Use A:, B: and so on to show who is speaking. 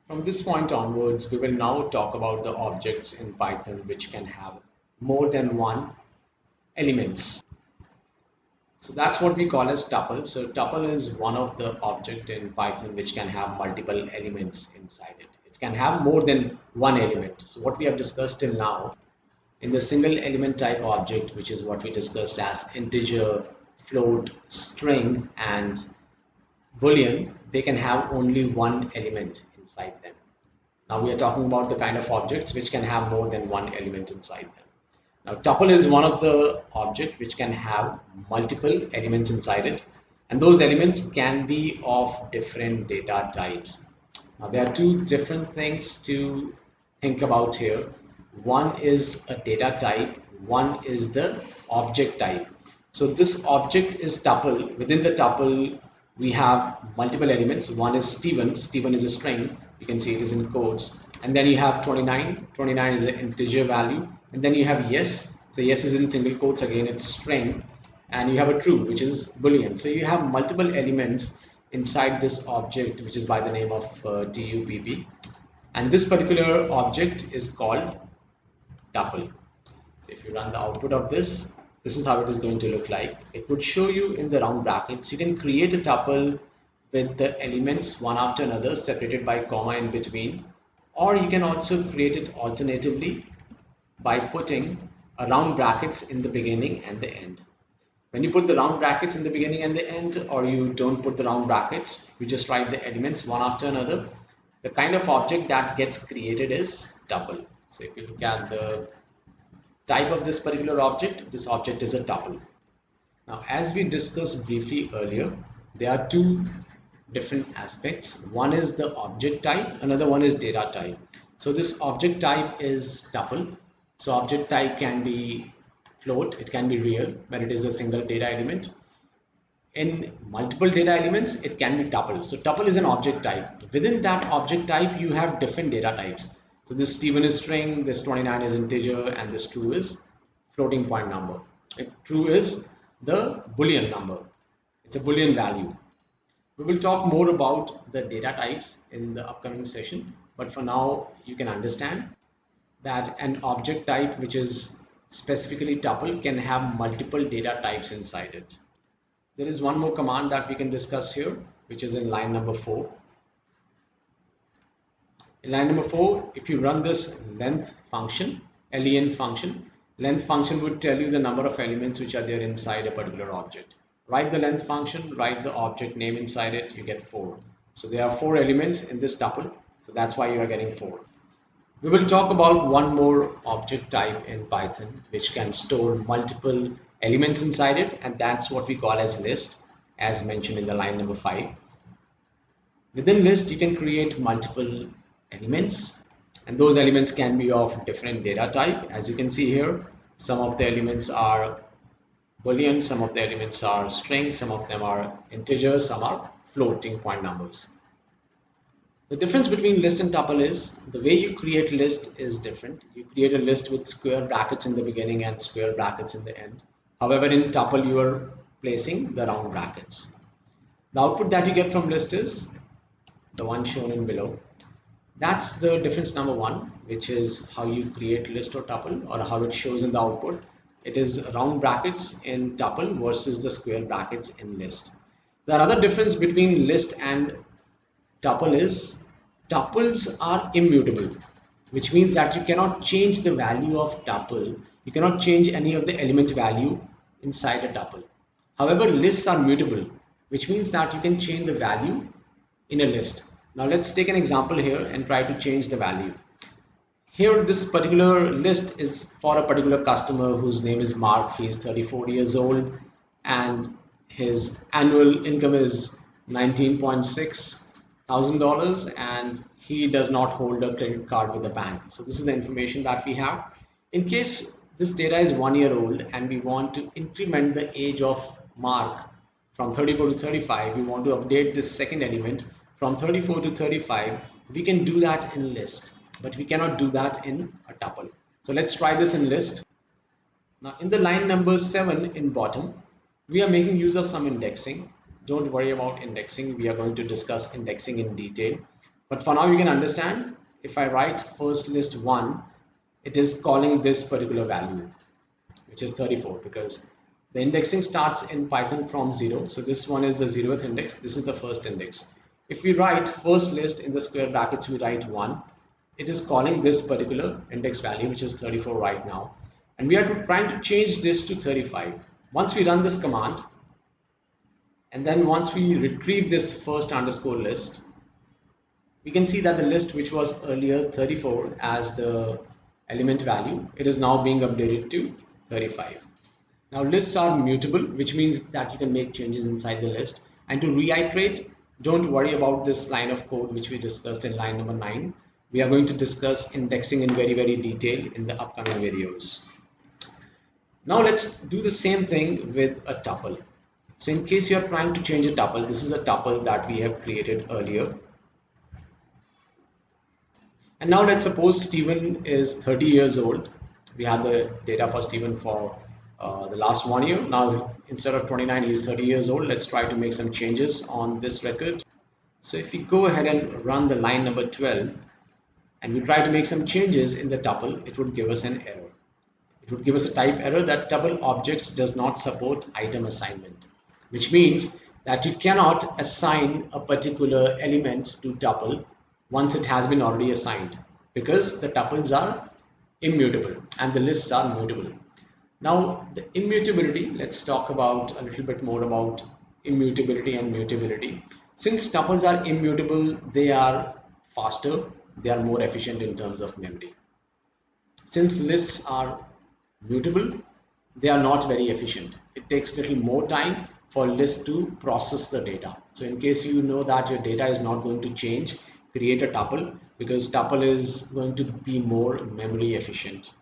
A: From this point onwards, we will now talk about the objects in Python which can have more than one elements. So that's what we call as tuple. So tuple is one of the object in Python which can have multiple elements inside it. It can have more than one element. So what we have discussed till now in the single element type object, which is what we discussed as integer, float, string, and boolean, they can have only one element inside them. Now we are talking about the kind of objects which can have more than one element inside them. Now tuple is one of the object which can have multiple elements inside it, and those elements can be of different data types. Now there are two different things to think about here. One is a data type, one is the object type. So this object is tuple. Within the tuple we have multiple elements. One is Stephen. Stephen is a string. You can see it is in quotes. And then you have 29. 29 is an integer value. And then you have yes. So yes is in single quotes. Again, it's string. And you have a true, which is boolean. So you have multiple elements inside this object, which is by the name of tupp. And this particular object is called tuple. So if you run the output of this is how it is going to look like. It would show you in the round brackets. You can create a tuple with the elements one after another separated by comma in between, or you can also create it alternatively by putting a round brackets in the beginning and the end. When you put the round brackets in the beginning and the end, or you don't put the round brackets, you just write the elements one after another, the kind of object that gets created is tuple. So if you look at the type of this particular object, this object is a tuple. Now, as we discussed briefly earlier, there are two different aspects. One is the object type, another one is data type. So this object type is tuple. So object type can be float, it can be real, but it is a single data element. In multiple data elements, it can be tuple. So tuple is an object type. Within that object type, you have different data types. So this Stephen is string, this 29 is integer, and this true is floating point number. True is the boolean number. It's a boolean value. We will talk more about the data types in the upcoming session, but for now you can understand that an object type which is specifically tuple can have multiple data types inside it. There is one more command that we can discuss here, which is in line number 4. In line number 4, if you run this length function, len function, length function would tell you the number of elements which are there inside a particular object. Write the length function, write the object name inside it, you get 4. So there are 4 elements in this tuple, so that's why you are getting 4. We will talk about one more object type in Python which can store multiple elements inside it, and that's what we call as list, as mentioned in the line number 5. Within list, you can create multiple elements, and those elements can be of different data type. As you can see here, some of the elements are boolean, some of the elements are string, some of them are integers, some are floating point numbers. The difference between list and tuple is the way you create list is different. You create a list with square brackets in the beginning and square brackets in the end. However, in tuple you are placing the round brackets. The output that you get from list is the one shown in below. That's the difference number 1, which is how you create list or tuple, or how it shows in the output. It is round brackets in tuple versus the square brackets in list. The other difference between list and tuple is tuples are immutable, which means that you cannot change the value of tuple. You cannot change any of the element value inside a tuple. However, lists are mutable, which means that you can change the value in a list. Now let's take an example here and try to change the value. Here this particular list is for a particular customer whose name is Mark. He is 34 years old and his annual income is $19.6 thousand and he does not hold a credit card with the bank. So this is the information that we have. In case this data is 1 year old and we want to increment the age of Mark from 34 to 35, we want to update this second element from 34 to 35, we can do that in list, but we cannot do that in a tuple. So let's try this in list. Now in the line number 7 in bottom, we are making use of some indexing. Don't worry about indexing. We are going to discuss indexing in detail. But for now you can understand, if I write first list 1, it is calling this particular value, which is 34, because the indexing starts in Python from 0. So this one is the 0th index, this is the first index. If we write first list in the square brackets, we write 1, it is calling this particular index value, which is 34 right now. And we are trying to change this to 35. Once we run this command, and then once we retrieve this first underscore list, we can see that the list which was earlier 34 as the element value, it is now being updated to 35. Now lists are mutable, which means that you can make changes inside the list. And to reiterate, don't worry about this line of code which we discussed in line number 9. We are going to discuss indexing in very detail in the upcoming videos. Now let's do the same thing with a tuple. So in case you are trying to change a tuple, this is a tuple that we have created earlier. And now let's suppose Stephen is 30 years old. We have the data for Stephen for the last 1 year. Now instead of 29, he is 30 years old. Let's try to make some changes on this record. So if we go ahead and run the line number 12 and we try to make some changes in the tuple, it would give us an error. It would give us a type error that tuple objects does not support item assignment, which means that you cannot assign a particular element to tuple once it has been already assigned, because the tuples are immutable and the lists are mutable. Now the immutability, let's talk about a little bit more about immutability and mutability. Since tuples are immutable, they are faster, they are more efficient in terms of memory. Since lists are mutable, they are not very efficient. It takes little more time for lists to process the data. So in case you know that your data is not going to change, create a tuple, because tuple is going to be more memory efficient.